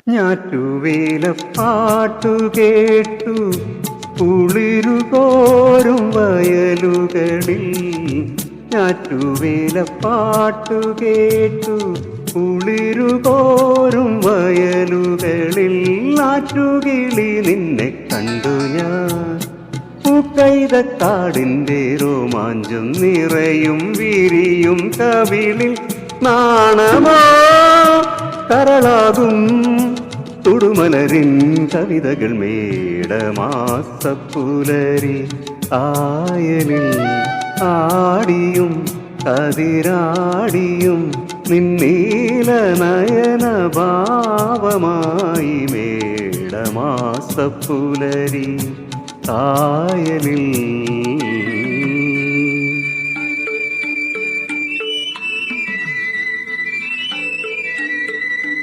ഞാറ്റുവേല പാട്ടു കേട്ടു കുളിരുകോരും വയലുകളിൽ. ഞാറ്റുവേല പാട്ടു കേട്ടു കുളിരുകോരും വയലുകളിൽ. ആറ്റുകിളി നിന്നെ കണ്ടു ഞാൻ പൂക്കൈതക്കാടിൻ്റെ രോമാഞ്ചം നിറയും വിരിയും കവിളിൽ. നാണമോ കരളാകും തുടുമലരിൻ കവിതകൾ മേടമാസപ്പുലരി. ആയലിൽ ആടിയും കതിരാടിയും നിന്നീല നയന ഭാവമായി മേടമാസപ്പുലരി. ആയലിൽ